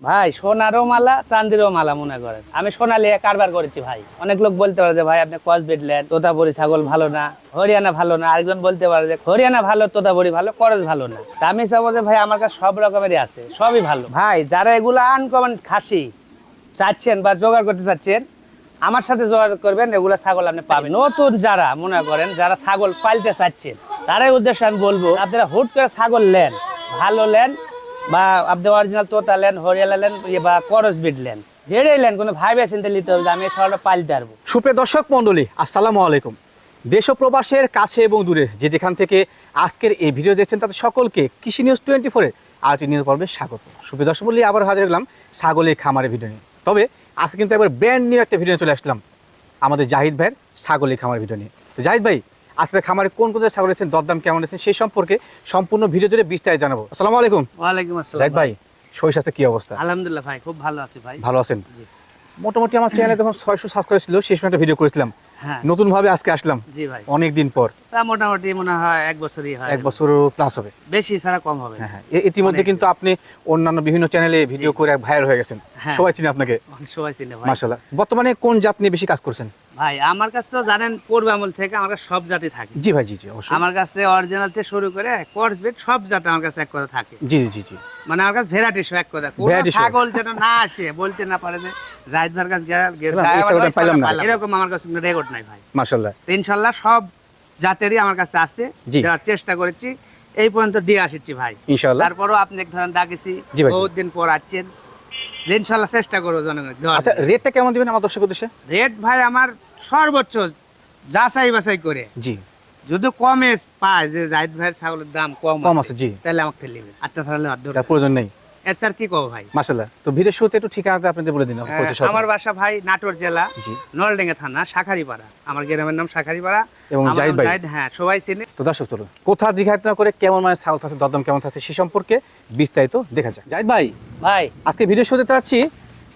ভাই সোনারও মালা চান্দিরও মালা মনে করেন আমি সোনা লিয়ে কারবার করেছি ভাই। অনেক লোক বলতে পারে যে ভাই আপনি ক্রস বেচলেন, তোতাপুরি ছাগল ভালো না, হরিয়ানা ভালো না। আরেকজন বলতে পারে যে হরিয়ানা ভালো, তোতাপুরি ভালো, করস ভালো না। তা আমি চাবো যে ভাই আমার কাছে সব রকমেরই আছে, সবই ভালো ভাই। যারা এগুলো আনকমন খাসি চাচ্ছেন বা জোগাড় করতে চাচ্ছেন আমার সাথে যোগাযোগ করবেন, এগুলা ছাগল আপনি পাবেন। নতুন যারা মনে করেন যারা ছাগল পালতে চাচ্ছেন তারাই উদ্দেশ্যে আমি বলবো আপনারা হুট করে ছাগল নেন, ভালো নেন, বা আপনি অরিজিনাল তোতা নেন, হরিয়ানা নেন বা করস বিট নেন, যেটাই নেন কোনো ভাইবে চিন্তা নিতে হবে আমি এই ছাগলটা পালতে পারবো। সুপ্রিয় দর্শক মণ্ডলী, আসসালামু আলাইকুম। দেশ ও প্রবাসের কাছে এবং দূরে যে যেখান থেকে আজকের এই ভিডিও দেখছেন তাদের সকলকে কৃষি নিউজ 24 আরেকটি নিউজ পর্বে স্বাগত। সুপ্রিয় দর্শক মণ্ডলী, আবার হাজির হলাম ছাগলের খামারের ভিডিও নিয়ে। তবে আজকে কিন্তু একবার ব্র্যান্ড নিউ একটা ভিডিও চলে আসলাম আমাদের জাহিদ ভাইয়ের ছাগলের খামার ভিডিও নিয়ে। তো জাহিদ ভাই, আজকে খামারে কোন কোন ছাগল আছেন, দরদাম কেমন আছেন, সেই সম্পর্কে সম্পূর্ণ ভিডিও জুড়ে বিস্তারিত জানাবো। আসসালামু আলাইকুম। ওয়ালাইকুম আসসালাম। জাহিদ ভাই, শরীর স্বাস্থ্য কি অবস্থা? আলহামদুলিল্লাহ ভাই, খুব ভালো আছি ভাই। ভালো আছেন? মোটামুটি আমার চ্যানেলে তখন 600 সাবস্ক্রাইব ছিল, সেই সময় একটা ভিডিও করেছিলাম। হ্যাঁ, নতুন ভাবে আজকে আসলাম জি ভাই। অনেকদিন পর। তা মোটামুটি মনে হয় এক বছরই হয়, 1 বছর প্লাস হবে, বেশি ছাড়া কম হবে। হ্যাঁ হ্যাঁ। ইতিমধ্যে কিন্তু আপনি অন্যান্য বিভিন্ন চ্যানেলে ভিডিও করে ভাইরাল হয়ে গেছেন, হ্যাঁ। সবাই চিনে আপনাকে। সবাই চিনে ভাই। মাশাআল্লাহ। বর্তমানে কোন জাত নিয়ে বেশি কাজ করছেন? ভাই আমার কাছে তো জানেন পূর্ব আমল থেকে আমার কাছে সব জাতি থাকে। জি ভাই, জি জি অবশ্যই। আমার কাছে অরিজিনাল থেকে শুরু করে কোর্স বেড সব জাত আমার কাছে এক কথা থাকে। জি জি জি জি। মানে আমার কাছে ভ্যারাইটি সব এক কথা। কোন Variety সব। ছাগল যেন না আসে বলতে না পারে যে জাহিদ ভাইয়ের কাছে এই ছাগলটা পাইলাম না। এরকম আমার কাছে রেকর্ড নাই ভাই। মাশাআল্লাহ। তো ইনশাআল্লাহ সব জাতেরই আমার কাছে আছে, জি। দেওয়ার চেষ্টা করেছি, এই পর্যন্ত দিয়ে আসছি ভাই। ইনশাআল্লাহ। তারপরও আপনি এক ধরেন ডাকেছি, জি ভাই, জি। বহুত দিন পর আসছেন, যে ইনশাআল্লাহ চেষ্টা করবো জনগণের দেওয়ার। আচ্ছা, রেটটা কেমন দিবেন আমার দর্শক উদ্দেশ্যে? রেট ভাই আমার সর্বোচ্চ যাচাই বাছাই করে, জি। যদি কমে পায় যে জাহিদ ভাইয়ের ছাগলের দাম কম কম আছে আছে, জি। তাহলে আমাকে নেবে, আটটা ছাগলের এটা দরকার প্রয়োজন নেই। এর স্যার কি কব ভাই। মাশাআল্লাহ। তো ভিডিও শুরুতে একটু ঠিকানাটা আপনাদের বলে দিন। আমার বাসা ভাই নাটোর জেলা, জি। নলডাঙ্গা থানা, শাখারিপাড়া। আমার গ্রামের নাম শাখারিপাড়া। এবং আমার জাহিদ নাম ভাই। জাহিদ, হ্যাঁ সবাই চিনে। তো দর্শক চলুন কোথা দীঘায়তনা করে কেমন মানে ছাগল থাকছে, দরদাম কেমন থাকছে সে সম্পর্কে বিস্তারিত দেখা যায়। জাহিদ ভাই, ভাই আজকে ভিডিও শুরুতে চাচ্ছি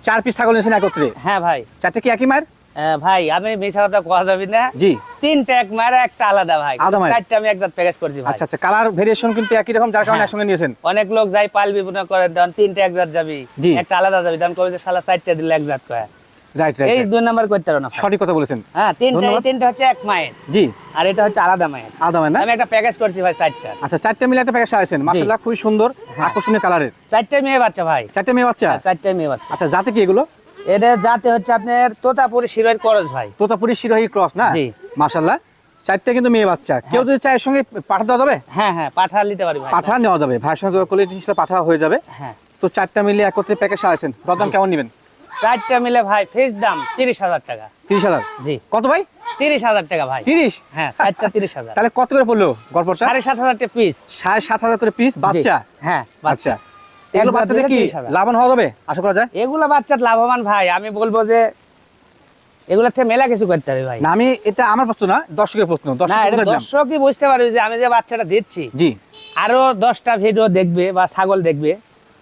4 পিস ছাগল নিয়েছেন একত্রে। হ্যাঁ ভাই। 4টে কি একই মায়ের? ভাই আমি মিছা কথা কোয়া যাবে না, জি। 3টা এক মায়ের একটা আলাদা ভাই, আলাদা মায়ের। 4টা আমি একজাত প্যাকেজ করছি ভাই। আচ্ছা আচ্ছা, কালার ভেরিয়েশন কিন্তু একই রকম, যার কারণে হ্যাঁ। একসঙ্গে নিয়েছেন। অনেক লোক যাই পাল বিপন্ন করে দেন 3টা একজাত যাবি, জি। একটা আলাদা যাবি, দাম কবে যে শালা 4টা দিলে একজাত কয়। রাইট এই রাইট, 2 নাম্বার করতে পারো না ভাই। সঠিক কথা বলেছেন। হ্যাঁ, 3টা, এই ধন্যবাদ। 3টা হচ্ছে এক মায়ের, জি। আর এটা হচ্ছে আলাদা মায়ের। আলাদা মায়ের না? আমি একটা প্যাকেজ করছি ভাই 4টা। আচ্ছা, 4টে মিলে একটা প্যাকেজ আছেন, মাশাআল্লাহ খুবই সুন্দর আকর্ষণীয় কালারের। 4টা মেয়ে বাচ্চা ভাই। 4টে মেয়ে বাচ্চা? 4টা মেয়ে বাচ্চা। আচ্ছা, জাতে কি এগুলো? এটা জাতে হচ্ছে আপনার তোতাপুরি শিরোয়ের করস ভাই। তোতাপুরি শিরোহী ক্রস না? জি। মাশাআল্লাহ। 4টে কিন্তু মেয়ে বাচ্চা। কেউ যদি চায় এর সঙ্গে পাঠা দেওয়া যাবে? হ্যাঁ হ্যাঁ, পাঠা নিতে পারি ভাই। পাঠা নেওয়া যাবে, ভাইয়ের সঙ্গে যোগাযোগ করলে জিনিসটা পাঠা হয়ে যাবে। হ্যাঁ, তো 4টা মিলে একত্রে প্যাকেজ আছেন, দরদাম কেমন নেবেন? 4টা মিলে ভাই ফিক্স দাম 30,000 টাকা। 30,000? জি। কত ভাই? 30,000 টাকা ভাই। 30? হ্যাঁ, 4টা 30,000। তাহলে কত করে পড়লো গল্পটা? 7,500 টাকা পিস। 7,500 করে পিস বাচ্চা? হ্যাঁ, আচ্ছা, এগুলো একবার বাচ্চাদের দিলে কি 30,000 লাভবান হওয়া যাবে আশা করা যায়? এগুলা বাচ্চার লাভবান ভাই। আমি বলবো যে এগুলা থেকে মেলা কিছু করতে হবে ভাই। না, আমি এটা আমার প্রশ্ন না, দর্শকের প্রশ্ন। না, এটা দর্শকই বুঝতে পারবে যে আমি যে বাচ্চাটা দিচ্ছি জি। আরো 10টা ভিডিও দেখবে বা ছাগল দেখবে,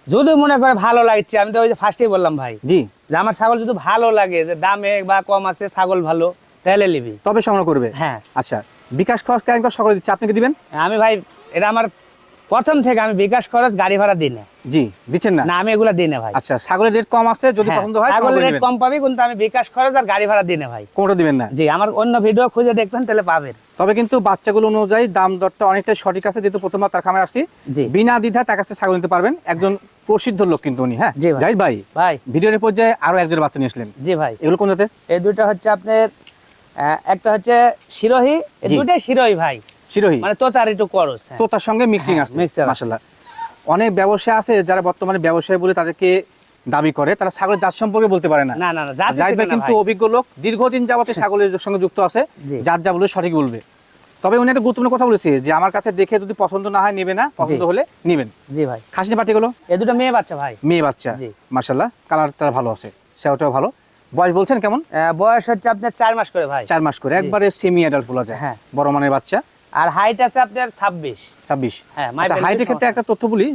যদি মনে করে ভালো লাগছে, আমি তো ওই যে ফার্স্টেই বললাম ভাই জি। যে আমার ছাগল যদি ভালো লাগে, যে দামে বা কম আছে, ছাগল ভালো, তাহলে নিবি। তবে সংগ্রহ করবে? হ্যাঁ। আচ্ছা, বিকাশ খরচ কেন সকলে দিচ্ছে, আপনি কি দিবেন? আমি ভাই এটা আমার প্রথম থেকে আমি বিকাশ খরচ গাড়ি ভাড়া দিই না। জি, দিচ্ছেন না? না, আমি এগুলা দিই না ভাই। আচ্ছা, ছাগলের রেট কম আছে, যদি হ্যাঁ, পছন্দ হয় ছাগলের সংগ্রহ রেট করবেন। কম পাবি, কিন্তু আমি বিকাশ খরচ আর গাড়ি ভাড়া দিই না ভাই। কোনটা দিবেন না? জি, আমার অন্য ভিডিও খুঁজে দেখবেন তাহলে পাবেন। তবে কিন্তু বাচ্চাগুলো অনুযায়ী দাম দরটা অনেকটাই সঠিক আছে, যেহেতু প্রথমবার তার খামারে আসছি। জি। বিনা দ্বিধায় তার কাছে ছাগল নিতে পারবেন, একজন প্রসিদ্ধ লোক কিন্তু উনি। হ্যাঁ জি ভাই। জাহিদ ভাই, ভাই। ভিডিওর পর্যায়ে আরো একজন বাচ্চা নিয়ে আসলেন, জি ভাই। এগুলো কোন জাতের? এই দুইটা হচ্ছে আপনার একটা হচ্ছে শিরোহী, এই জি। দুইটাই শিরোহী ভাই, শিরোহী? মানে তোতার একটু করস। হ্যাঁ। তো তার সঙ্গে মিক্সিং হ্যাঁ, আছে, mixer আছে। মাশাআল্লাহ। অনেক ব্যবসায়ী আছে যারা বর্তমানে ব্যবসায়ী বলে তাদেরকে দাবি করে, তারা ছাগলের জাত সম্পর্কে বলতে পারে না। না না না, জাতি জাহিদ ভাই চেনে না কিন্তু ভাই। অভিজ্ঞ লোক, দীর্ঘদিন যাবতে ছাগলের সঙ্গে যুক্ত আছে, জি। জাত যা বলবে সঠিক বলবে। তবে উনি একটা গুরুত্বপূর্ণ কথা বলেছে যে আমার কাছে দেখে যদি পছন্দ না হয় নেবে না, পছন্দ হলে নেবেন। জি ভাই। খাসি পাটিগুলো এই দুটো মেয়ে বাচ্চা ভাই। মেয়ে বাচ্চা? জি। মাশাআল্লাহ, কালারটা ভালো আছে, সেটাও ভালো। বয়স বলছেন কেমন? বয়স হচ্ছে আপনার 4 মাস করে ভাই। 4 মাস করে, একবারে সেমি অ্যাডাল্ট বলা যায়। হ্যাঁ। বড় মানের বাচ্চা। আর হাইট আছে আপনার 26। 26? হ্যাঁ, আচ্ছা, হাইটের ক্ষেত্রে একটা তথ্য বলি,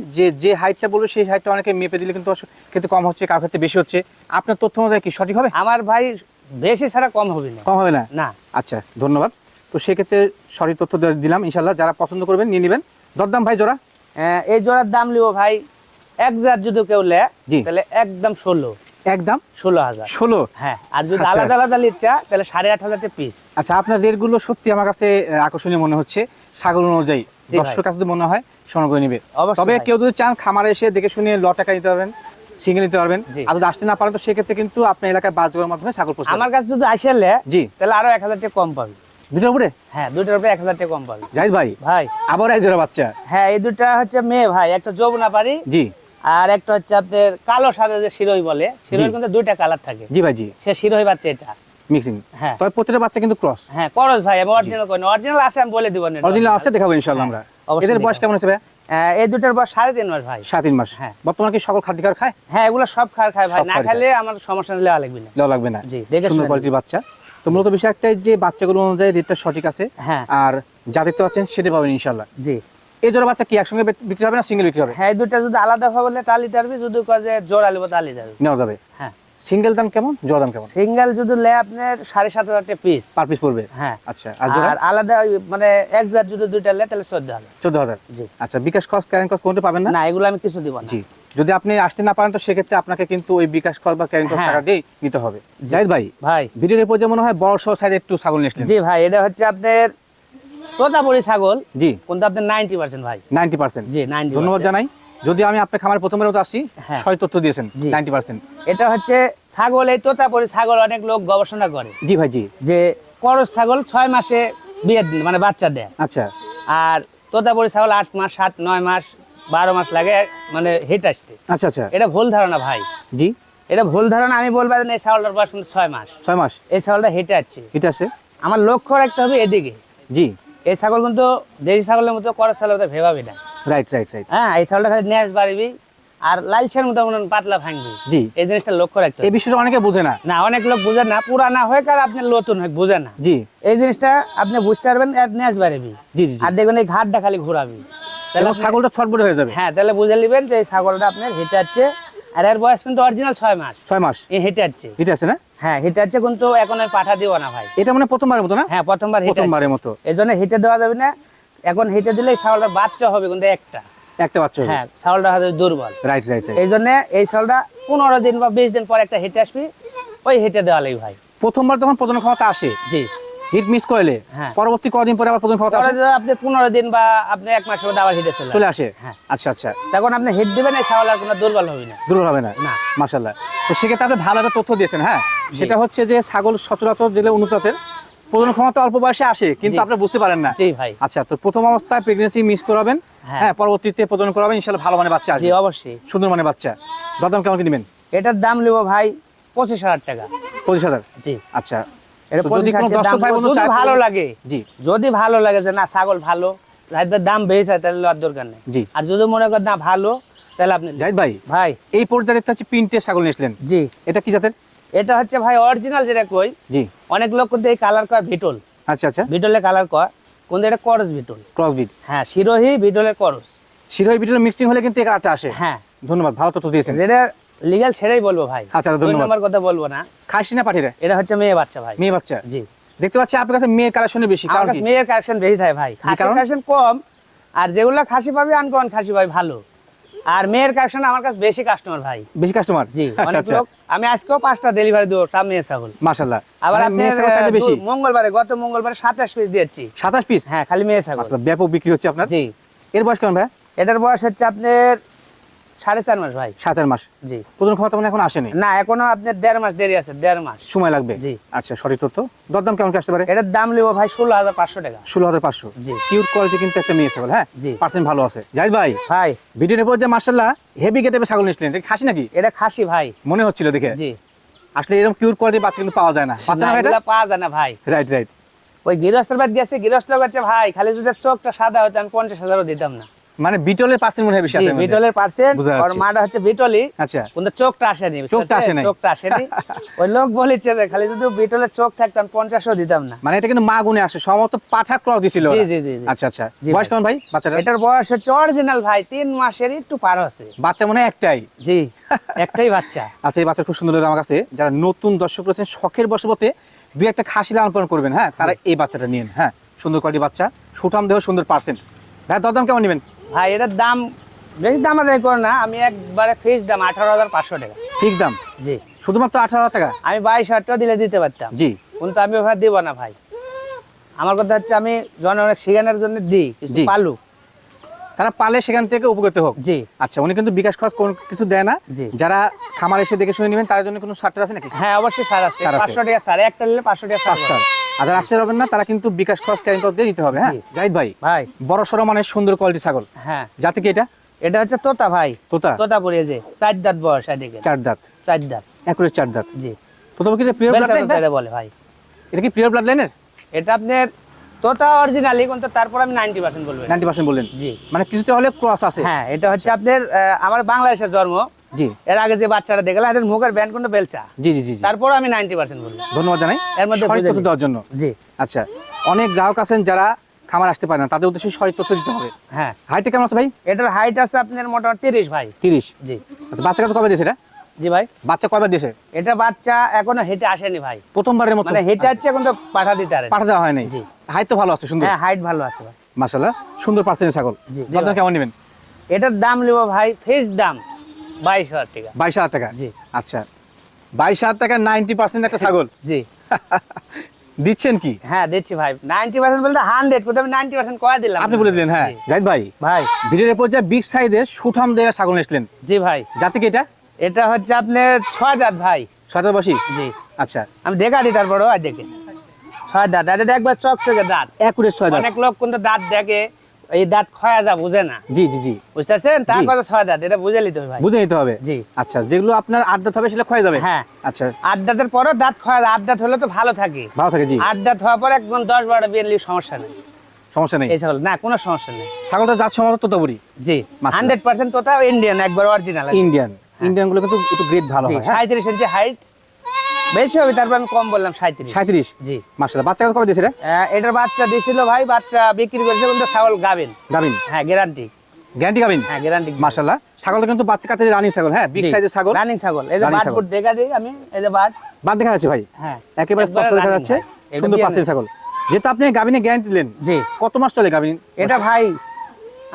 যে হাইটটা বলবে সেই হাইটটা অনেকে মেপে দিলে কিন্তু ক্ষেত্রে কম হচ্ছে, কার ক্ষেত্রে বেশি হচ্ছে। আপনার তথ্য অনুযায়ী কি সঠিক হবে? আমার ভাই বেশি ছাড়া কম হবে না। কম হবে না? না। আচ্ছা, ধন্যবাদ। তো সেক্ষেত্রে সঠিক তথ্য দিলাম, ইনশাল্লাহ যারা পছন্দ করবেন নিয়ে নেবেন। দরদাম ভাই জোড়া? এই জোড়ার দাম লিব ভাই একজাত যদি কেউ লে জি। তাহলে একদম 16 একদম 16,000। 16। হ্যাঁ, আর যদি আচ্ছা। আলাদা আলাদা লিচা তাহলে 8,500 পিস। আচ্ছা, আপনার রেটগুলো সত্যি আমার কাছে আকর্ষণীয় মনে হচ্ছে। ছাগল অনুযায়ী জি ভাই। দর্শক কাছে যদি মনে হয় সংগ্রহ করে নিবে। অবশ্যই তবে ভাই। কেউ যদি চান খামারে এসে দেখে শুনে লট টাকা নিতে পারবেন, সিঙ্গেল নিতে পারবেন। জি। আর যদি আসতে না পারেন তো সেক্ষেত্রে কিন্তু আপনার এলাকায় বাস যোগার মাধ্যমে ছাগল পোষতে আমার পারবেন। কাছে যদি আসলে জি। তাহলে আরো 1,000 টাকা কম পাবে। দুটোর উপরে হ্যাঁ, দুটোর উপরে 1,000 টাকা কম পাবে। জাহিদ ভাই ভাই আবার এক জোড়া বাচ্চা। হ্যাঁ, এই দুটা হচ্ছে মেয়ে ভাই, একটা যমুনা পারি জি আর একটা হচ্ছে আপনার কালো সাদা যে শিরোই বলে, শিরোই জি। কিন্তু দুইটা কালার থাকে। জি ভাই জি, সে শিরোই বাচ্চা এটা। মিক্সিং। হ্যাঁ। তবে প্রতিটা বাচ্চা কিন্তু ক্রস। হ্যাঁ, করস ভাই, আমি অরিজিনাল করি না, অরিজিনাল আছে আমি বলে দিব না। অরিজিনাল আছে, দেখাবো ইনশাআল্লাহ আমরা। অবশ্যই এদের বয়স দেখাবো। কেমন হচ্ছে ভাই? এই দুটার বয়স 3.5 মাস ভাই। 7 মাস। হ্যাঁ। বর্তমানে কি সকল খাদ্য খাবার খায়? হ্যাঁ, এগুলো সব খায় ভাই, সব না খায়। খেলে আমার সমস্যা নিলে লাগবে না। দেওয়া লাগবে না। জি, দেখে সুন্দর শুনে কোয়ালিটির বাচ্চা। তো মূলত বিষয় একটাই যে বাচ্চাগুলো অনুযায়ী রেটটা সঠিক আছে। হ্যাঁ। আর যা দেখতে পাচ্ছেন সেটা পাবেন ইনশাআল্লাহ। জি। এই জোড়া বাচ্চা কি একসঙ্গে বিক্রি হবে না সিঙ্গেল বিক্রি হবে? হ্যাঁ, এই দুটা যদি আলাদা ভাবে বলে তালি তারবি, যদি কাজে জোড়া লিব তালি তারবি। নেওয়া যাবে। হ্যাঁ। সিঙ্গেল দাম কেমন, জোড়া দাম কেমন? সিঙ্গেল যদি লে আপনার 7,500 টাকা পিস। পার পিস পড়বে। হ্যাঁ। আচ্ছা, আর জোড়া আর আলাদা মানে একজাত যদি দুইটা লে তাহলে 14,000। 14,000। জি। আচ্ছা, বিকাশ কস্ট ক্যারিং কস্ট কোনটা পাবেন না? না, এগুলো আমি কিছু দিব না। জি। যদি আপনি আসতে না পারেন তো সেক্ষেত্রে আপনাকে কিন্তু ওই বিকাশ কস্ট বা ক্যারিং কস্ট হ্যাঁ। টাকা দিয়ে নিতে হবে। জাহিদ ভাই ভাই ভিডিওর পর মনে হয় বড় সহ সাইজের একটু ছাগল নিয়েছিলেন। জি ভাই, এটা হচ্ছে আপনার তোতাপুরি ছাগল, জি। কিন্তু আপনার 90% ভাই। 90%। জি, 90%। ধন্যবাদ জানাই। যদি আমি আপনার খামার প্রথমের মতো আসছি, হ্যাঁ। সঠিক তথ্য দিয়েছেন। জি। 90%। এটা হচ্ছে ছাগল, এই তোতাপুরি ছাগল অনেক লোক গবেষণা করে জি ভাই জি। যে করস ছাগল 6 মাসে বিয়ে মানে বাচ্চা দেয়, আচ্ছা আর তোতাপুরি ছাগল 8 মাস 7 9 মাস 12 মাস লাগে মানে হিট আসতে। আচ্ছা আচ্ছা। এটা ভুল ধারণা ভাই, জি। এটা ভুল ধারণা। আমি বলবো যে এই ছাগলটার বয়স কিন্তু 6 মাস। 6 মাস এই ছাগলটা হেঁটে আসছে। এটা আছে। আমার লক্ষ্য রাখতে হবে এদিকে। জি। এই ছাগল কিন্তু দেশি ছাগলের মতো করস ছাগলের মতো ভেবাবি না। Right right right. হ্যাঁ, এই ছাগলটা খালি ন্যাস বাড়বি আর লালচের মতো মনে হয় পাতলা ভাঙবি। জি। এই জিনিসটা লক্ষ্য রাখতে এই হবে। বিষয়টা অনেকে বোঝে না। না, অনেক লোক বুঝে না, পুরানা হয় কার আপনি নতুন হয় বুঝে না। জি এই জিনিসটা আপনি বুঝতে পারবেন আর ন্যাস বাড়বি। জি জি। আর দেখবেন এই ঘাটটা খালি ঘোরাবি, তাহলে এবং আপনি- ছাগলটা ছটফটে হয়ে যাবে। হ্যাঁ, তাহলে বুঝে নেবেন যে এই ছাগলটা আপনার হেঁটে যাচ্ছে। আর এর বয়স কিন্তু অরিজিনাল 6 মাস। 6 মাস এ হেঁটে যাচ্ছে। এটা আছে না? হ্যাঁ, হেঁটে যাচ্ছে, কিন্তু এখন আমি পাঠা দিব না ভাই। এটা মানে প্রথমবারের মতো না? হ্যাঁ, প্রথমবার হেঁটে প্রথমবারের মতো। এই জন্য হেঁটে দেওয়া যাবে না। এখন হেঁটে দিলে এই ছাগলটার বাচ্চা হবে কিন্তু একটা। একটা বাচ্চা হবে। হ্যাঁ, ছাগলটা হয়তো দুর্বল। Right right right. এই জন্য এই ছাগলটা 15 দিন বা 20 দিন পর একটা হেঁটে আসবি, ওই হেঁটে দেওয়া লাগবে ভাই। প্রথমবার যখন প্রজনন ক্ষমতা আসে, জি। হিট মিস করলে হ্যাঁ। পরবর্তী কদিন পরে আবার প্রজনন ক্ষমতা পরে আসে? যদি আপনি 15 দিন বা আপনি 1 মাসের মধ্যে আবার হেঁটে চলে আসে। হ্যাঁ। আচ্ছা আচ্ছা। তখন আপনি হিট দিবেন, এই ছাগল আর কোনো দুর্বল হবে না। দুর্বল হবে না। না। মাশাআল্লাহ। তো সেক্ষেত্রে আপনি ভালো একটা তথ্য দিয়েছেন। হ্যাঁ, জি। সেটা হচ্ছে যে ছাগল সচরাচর যেগুলো উন্নত জাতের প্রজনন ক্ষমতা অল্প বয়সে আসে কিন্তু জি। আপনি বুঝতে পারেন না। জি ভাই। আচ্ছা, তো প্রথম অবস্থায় প্রেগন্যান্সি মিস করাবেন। হ্যাঁ। হ্যাঁ, পরবর্তীতে প্রজনন করাবেন, ইনশাআল্লাহ ভালো মানের বাচ্চা জি, আসবে। অবশ্যই। সুন্দর মানের বাচ্চা। দরদাম কেমন কি নেবেন? এটার দাম নেব ভাই 25,000 টাকা। 25,000। জি। আচ্ছা। এটা তো যদি 25,000 কোনো টাকা দর্শক দাম ভাই নেব, বন্ধু যদি চায় ভালো লাগে। জি যদি ভালো লাগে যে না ছাগল ভালো, রাইতের দাম বেশি হয় তাহলে লওয়ার দরকার নেই। জি। আর যদি মনে করেন না ভালো, তাহলে আপনি জাহিদ ভাই, ভাই। এই পর্যায়ে দেখতে হচ্ছে প্রিন্টের ছাগল নিয়েছিলেন। জি। এটা কি জাতের? এটা হচ্ছে ভাই অরিজিনাল যেটা কই, জি। অনেক লোক কিন্তু এই কালার কয় ভিটল, আচ্ছা আচ্ছা। ভিটলে কালার কয়, কিন্তু এটা করস ভিটল। Cross bit. হ্যাঁ, শিরোহি ভিটলের করস। শিরোই বিটের মিক্সিং হলে কিন্তু এই কালারটা আসে। হ্যাঁ। ধন্যবাদ, ভালো তথ্য দিয়েছেন। এটা লিগ্যাল সেটাই বলবো ভাই। আচ্ছা, দুই ধন্যবাদ। নম্বর কথা বলবো না। খাসি না পাঠিয়ে? এটা হচ্ছে মেয়ে বাচ্চা ভাই। মেয়ে বাচ্চা। জি। দেখতে পাচ্ছি আপনার কাছে মেয়ের কালেকশনই বেশি, আমার কারণ কাছে কি? মেয়ের কালেকশন বেশি থাকে ভাই, খাসির কারণ? কালেকশন কম। আর যেগুলো খাসি পাবি আনকমন খাসি পাবি ভালো। আর মেয়ের কালেকশন আমার কাছে বেশি কাস্টমার ভাই। বেশি কাস্টমার? জি, আচ্ছা অনেক আচ্ছা। লোক। আমি আজকেও 5টা ডেলিভারি দেবো সব মেয়ে ছাগল। মাশাআল্লাহ। আবার মানে আপনি মেয়ে ছাগল চাইতে বেশি। মঙ্গলবারে, গত মঙ্গলবারে 27 পিস দিয়েছি। 27 পিস? হ্যাঁ, খালি মেয়ে ছাগল। মাশাআল্লাহ, ব্যাপক বিক্রি হচ্ছে আপনার। জি। এর বয়স কেমন ভাই? এটার বয়স হচ্ছে আপনার 4.5 মাস ভাই। 7 মাস। জি। প্রজনন ক্ষমতা মানে এখন আসেনি? না, এখনো আপনার 1.5 মাস দেরি আছে, 1.5 মাস সময় লাগবে। জি। আচ্ছা, সঠিক তথ্য। দরদাম কেমন কি আসতে পারে? এটার দাম নেবো ভাই 16,500 টাকা। 16,500। জি। কিউট কোয়ালিটি কিন্তু একটা মেয়ে ছাগল। হ্যাঁ, জি। পার্সেন্ট ভালো আছে। জাহিদ ভাই, ভাই ভিডিওর পর যে মাশাআল্লাহ হেভি গেটআপে ছাগল নিয়েছিলেন, এটা কি খাসি নাকি? এটা খাসি ভাই। মনে হচ্ছিল দেখে। জি। আসলে এরকম কিউট কোয়ালিটির বাচ্চা কিন্তু পাওয়া যায় না। পাচ্ছেন না, না এগুলা এটা? পাওয়া যায় না ভাই। Right right. ওই গৃহস্থের বাদ গেছে, গৃহস্থ বাচ্চা ভাই খালি যদি চোখটা সাদা হতো আমি 50,000ও দিতাম না। মানে বিটলের পার্সেন্ট মনে হয় বেশি জি, আছে এর মধ্যে। বিটলের পার্সেন্ট। বুঝা যাচ্ছে। ওর মাটা হচ্ছে বিটলই, আচ্ছা। কিন্তু চোখটা আসেনি। বুঝতে চোখটা পারছেন? আসে নাই। চোখটা আসেনি। ওই লোক বলেছে যে খালি যদি বিটলের চোখ থাকতাম 50ও দিতাম না। মানে এটা কিন্তু মা গুনে আসে, সম্ভবত পাঠা ক্রস দিছিল জি ওরা। জি জি জি। আচ্ছা আচ্ছা। জি বয়স ভাই। কেমন ভাই বাচ্চাটার? এটার বয়স হচ্ছে অরিজিনাল ভাই 3 মাসের একটু পার আছে। বাচ্চা মনে হয় একটাই। জি, একটাই বাচ্চা। আচ্ছা, এই বাচ্চা খুব সুন্দর লাগে আমার কাছে। যারা নতুন দর্শক রয়েছেন, শখের বশবর্তে দুই একটা খাসি লালন পালন করবেন, হ্যাঁ, তারা এই বাচ্চাটা নিন। হ্যাঁ, সুন্দর কোয়ালিটি বাচ্চা, সুঠাম দেহ, সুন্দর পার্সেন্ট। ভাই দরদাম কেমন নেবেন? ভাই এটার দাম বেশি দাম আদায় করে না, আমি একবারে ফিক্স দাম 18,500 টাকা। ঠিক দাম জি, শুধুমাত্র 18,000 টাকা। আমি 22,000 টাকা দিলে দিতে পারতাম, জি কিন্তু আমি ওভাবে দিব না ভাই। আমার কথা হচ্ছে আমি জনগণের শিখানোর জন্য দিই, কিছু জি। পালু। তারা পালে সেখান থেকে উপকৃত হোক। জি আচ্ছা, উনি কিন্তু বিকাশ খরচ কোনো কিছু দেয় না। জি। যারা খামার এসে দেখে শুনে নেবেন তার জন্য কোনো ছাড় আছে নাকি? হ্যাঁ, অবশ্যই ছাড় আছে, ছাড় আছে। 500 টাকা ছাড়, একটা নিলে 500 টাকা ছাড় 500। আর যারা আসতে পারবেন না তারা কিন্তু বিকাশ খরচ ক্যারিং করে দিয়ে নিতে হবে। হ্যাঁ জি। জাহিদ ভাই, ভাই। বড় সড়ো মানে সুন্দর কোয়ালিটি ছাগল, হ্যাঁ, জাতি কি এটা? এটা হচ্ছে তোতা ভাই, তোতা তোতা পড়িয়ে যে 4 দাঁত বয়স, এদিকে 4 দাঁত, 4 দাঁত। একুরেট 4 দাঁত। জি, তোতা কি প্রিয় ব্লাড বেলচা লাইন? তোতা বলে ভাই। এটা কি প্রিয় ব্লাড লাইনের? এটা আপনার তোতা অরিজিনালি, কিন্তু তারপর আমি 90% বলবো। 90% বললেন? জি। মানে কিছুটা হলে ক্রস আছে। হ্যাঁ, এটা হচ্ছে আপনার আমার বাংলাদেশের জন্ম। জি এর আগে যে বাচ্চাটা দেখলাম, এটার মুখের ব্যান্ড কিন্তু বেলচা। জি জি জি জি। তারপর আমি 90% বলবো। ধন্যবাদ জানাই এর মধ্যে সঠিক বুঝে তথ্য নিন। দেওয়ার জন্য। জি। আচ্ছা, অনেক গ্রাহক আছেন যারা খামার আসতে পারে না, তাদের উদ্দেশ্যে সঠিক তথ্য দিতে হবে। হ্যাঁ, হাইটে কেমন আছে ভাই? এটার হাইট আছে আপনার মোটামুটি 30 ভাই। 30। জি। আচ্ছা, বাচ্চা কত কবে দিয়েছে এটা? জি ভাই, বাচ্চা কয়বার দিয়েছে? এটা বাচ্চা এখনো হেঁটে আসেনি ভাই, প্রথমবারের মতো মানে হেঁটে আসছে, কিন্তু পাঠা দিতে পারে। পাঠা দেওয়া হয় নাই। জি। হাইট তো ভালো আছে, সুন্দর। হ্যাঁ, হাইট ভালো আছে ভাই, মাশাআল্লাহ, সুন্দর পার্সেন্টের ছাগল। জি, জি দাম ভাই। কেমন নেবেন? এটার দাম নিব ভাই ফিক্স দাম 22,000 টাকা। 22,000 টাকা। জি। আচ্ছা, 22,000 টাকা 90% একটা ছাগল জি। দিচ্ছেন কি? হ্যাঁ, দিচ্ছি ভাই। 90% বলতে 100, কিন্তু আমি 90% কয়া দিলাম। আপনি বলে দিলেন। হ্যাঁ জি। জাহিদ ভাই, ভাই। ভিডিওর পর্যায়ে বিগ সাইজের সুঠাম দেয়া ছাগল এসলেন, জি ভাই, জাতি কি এটা? এটা হচ্ছে আপনার 6 দাঁত ভাই। 6 দাঁত বয়সী? জি। আচ্ছা, আমি দেখা দিই তারপরও, আর দেখে 6 দাঁত, এটা একবার চকচকে দাঁত। একুরেট 6 দাঁত। অনেক লোক কিন্তু দাঁত দেখে এই দাঁত ক্ষয়া যা বুঝে না, জি জি জি, বুঝতে পারছেন? তার জি। কথা 6 দাঁত, এটা বুঝে নিতে হবে ভাই। বুঝে নিতে হবে। জি। আচ্ছা, যেগুলো আপনার 8 দাঁত হবে সেটা ক্ষয় যাবে। হ্যাঁ। আচ্ছা, 8 দাঁতের পরে দাঁত ক্ষয়া, 8 দাঁত হলে তো ভালো থাকে। ভালো থাকে। জি, 8 দাঁত হওয়ার পরে একদম 10-12টা বিয়ে নিলে সমস্যা নেই। সমস্যা নেই। এই ছাগল না, কোনো সমস্যা নেই। ছাগলটা জাত সম্ভবত তোতাপুরি। জি, মাশাআল্লাহ। 100% তোতা ইন্ডিয়ান, একবার অরিজিনাল। ইন্ডিয়ান। ইন্ডিয়ান গুলো কিন্তু একটু গ্রেড ভালো জি, হয়। হ্যাঁ? 37 ইঞ্চি হাইট, বেশি হবে, তারপর আমি কম বললাম 37। 37। জি। মাশাআল্লাহ, বাচ্চা কত কবে দিয়েছে এটা? এটার বাচ্চা দিছিল ভাই, বাচ্চা বিক্রি করেছে, কিন্তু ছাগল গাবেন। গাবিন? হ্যাঁ, গ্যারান্টি। গ্যারান্টি গাবিন? হ্যাঁ, গ্যারান্টি। মাশাআল্লাহ, ছাগলটা কিন্তু বাচ্চা কাছে রানিং ছাগল। হ্যাঁ, বিগ সাইজের ছাগল, রানিং ছাগল। এই যে রানিং বাট ছাগল। বুট দেখা দিই আমি, এই যে বাট। বাদ দেখা যাচ্ছে ভাই, হ্যাঁ, একেবারে একবারে স্পষ্ট দেখা running যাচ্ছে। ভাই। এটা সুন্দর বিয়ে পার্সেন্ট নেই। ছাগল। যেহেতু আপনি গাবিনে গ্যারান্টি দিলেন, জি। কত মাস চলে গাবিন? এটা ভাই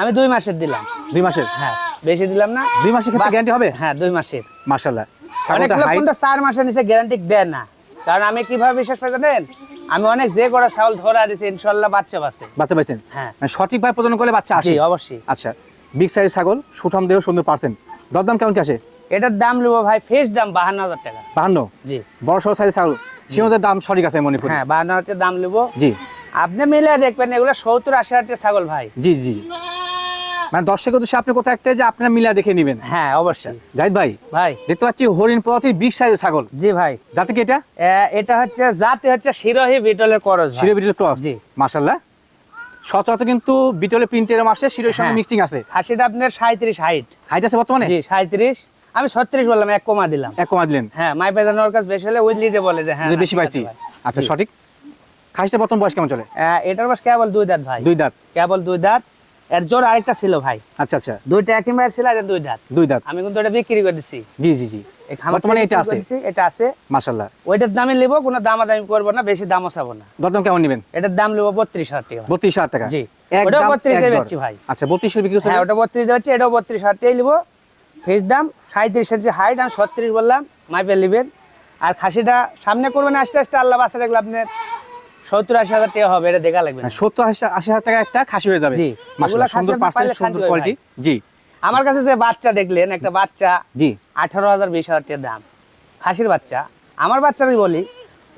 আমি 2 মাসের দিলাম। 2 মাসের? হ্যাঁ, বেশি দিলাম না। 2 মাসের ক্ষেত্রে গ্যারান্টি হবে? হ্যাঁ, 2 মাসের। মাশাআল্লাহ, অনেক ছাগলটা লোক হাইট। কিন্তু 4 মাসের নিচে গ্যারান্টি দেয় না, কারণ আমি কিভাবে বিশ্বাস করে জানেন? আমি অনেক যে করে ছাগল ধরা দিছি, ইনশাআল্লাহ বাচ্চা পাচ্ছে। বাচ্চা পাইছেন? হ্যাঁ। মানে সঠিকভাবে প্রজনন করলে বাচ্চা আসে। জি, অবশ্যই। আচ্ছা, বিগ সাইজ ছাগল, সুঠাম দেহ, সুন্দর পার্সেন্ট। দরদাম কেমন কি আসে? এটার দাম নেব ভাই ফিক্স দাম 52,000 টাকা। 52? জি। বড় সড়ো সাইজের ছাগল, সীমাদের দাম সঠিক আছে মনে করি। হ্যাঁ, 52,000 টাকা দাম নেব। জি আপনি মিলে দেখবেন, এগুলো 70-80 টাকা ছাগল ভাই। জি জি। মানে দর্শক উদ্দেশ্যে আপনি কোথাও একটা যে আপনারা মিলা দেখে নেবেন। হ্যাঁ, অবশ্যই জাহিদ ভাই, ভাই। দেখতে পাচ্ছি হরিণ প্রজাতির বিগ সাইজের ছাগল, জি ভাই, জাতি কি এটা? এটা হচ্ছে জাতি হচ্ছে শিরোহী বিটলের করজ ভাই। শিরো বিটল ক্রস? জি। মাশাআল্লাহ, সচরাচর কিন্তু বিটলের প্রিন্টের মাসে শিরোর সঙ্গে হ্যাঁ। মিক্সিং আছে। খাসিটা আপনার 37 হাইট। হাইট আছে বর্তমানে? জি, 37। আমি 36 বললাম, এক কমা দিলাম। এক কমা দিলেন? হ্যাঁ, মাই পেদানোর কাজ বেশি হলে উইলি যে বলে যে হ্যাঁ যে না, বেশি ঠিক আছে পাইছি। ভাই। আচ্ছা, জি। সঠিক। খাসিটা বর্তমান বয়স কেমন চলে? এটার বাস কেবল 2 দাঁত ভাই। 2 দাঁত? কেবল 2 দাঁত। এর জোর আরেকটা ছিল ভাই, আচ্ছা আচ্ছা, 2টা একই মায়ের ছিল, আর 2 দাঁত। 2 দাঁত। আমি কিন্তু এটা বিক্রি করে দিছি। জি জি জি। এই খামার বর্তমানে থেকে এটা বিক্রি করে আছে? দিছি, এটা আছে। মাশাআল্লাহ। ওইটার দামে নিব, কোনো দামাদামি করবো না, বেশি দামও চাবো না। দরদাম কেমন নেবেন? এটার দাম নেব 32,000 টাকা ভাই। 32,000 টাকা? জি। এক ওটাও দাম 32 এক দিয়ে দর। বেচছি ভাই। আচ্ছা, 32 বিক্রি করছেন? হ্যাঁ, ওটা 32 দিয়ে হচ্ছে, এটাও 32,000 টাকাই নিব। ফিক্স দাম 37 ইঞ্চি হাইট, আমি 36 বললাম, মাইপে নেবেন। আর খাসিটা সামনে করবেন আস্তে আস্তে, আল্লাহ বাসা রাখলে আপনার 70-80,000 টাকা হবে, এটা দেখা লাগবে না। 70-80,000 টাকা একটা খাসি হয়ে যাবে। জি। মাশাআল্লাহ, এগুলা সুন্দর খাসি পার্সেন্ট, পাইলে সুন্দর শান্তি হয় কোয়ালিটি। জি আমার কাছে যে বাচ্চা দেখলেন, একটা বাচ্চা জি 18,000-20,000 টাকা দাম, খাসির বাচ্চা। আমার বাচ্চারই বলি,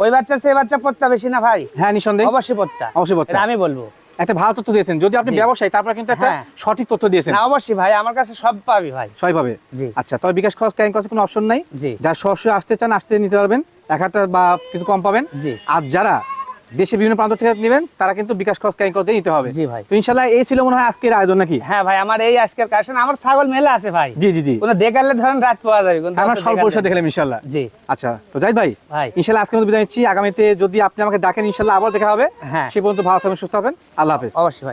ওই বাচ্চার সেই বাচ্চা পত্তা বেশি না ভাই? হ্যাঁ, নিঃসন্দেহে অবশ্যই পত্তা। অবশ্যই পত্তা। এটা আমি বলবো। একটা ভালো তথ্য দিয়েছেন। যদি আপনি জি। ব্যবসায়ী, তারপরে কিন্তু একটা হ্যাঁ। সঠিক তথ্য দিয়েছেন। না, অবশ্যই ভাই, আমার কাছে সব পাবি ভাই। সবভাবে। জি। আচ্ছা, তবে বিকাশ খরচ ক্যারিং করার কোনো অপশন নাই। জি। যারা সরাসরি আসতে চান, আসতে নিতে পারবেন, 1,000 বা কিছু কম পাবেন। জি। আর যারা দেশে বিভিন্ন প্রান্ত থেকে নেবেন, তারা কিন্তু বিকাশ খরচ ক্যারিং করতে নিতে হবে। জি ভাই। তো ইনশাআল্লাহ এই ছিল মনে হয় আজকের আয়োজন নাকি? হ্যাঁ ভাই, আমার এই আজকের কালেকশন। আমার ছাগল মেলা আছে ভাই। জি জি জি। কোনো দেখালে ধরেন রাত পাওয়া যাবে, কিন্তু আমরা অত স্বল্প দেখালে- পরিসরে দেখলাম ইনশাআল্লাহ। জি। আচ্ছা, তো জাহিদ ভাই, ভাই। ইনশাআল্লাহ আজকের মতো বিদায় নিচ্ছি। আগামীতে যদি আপনি আমাকে ডাকেন, ইনশাআল্লাহ আবার দেখা হবে। হ্যাঁ। সে পর্যন্ত ভালো থাকবেন, সুস্থ হবেন। আল্লাহ হাফেজ। অবশ্যই ভাই।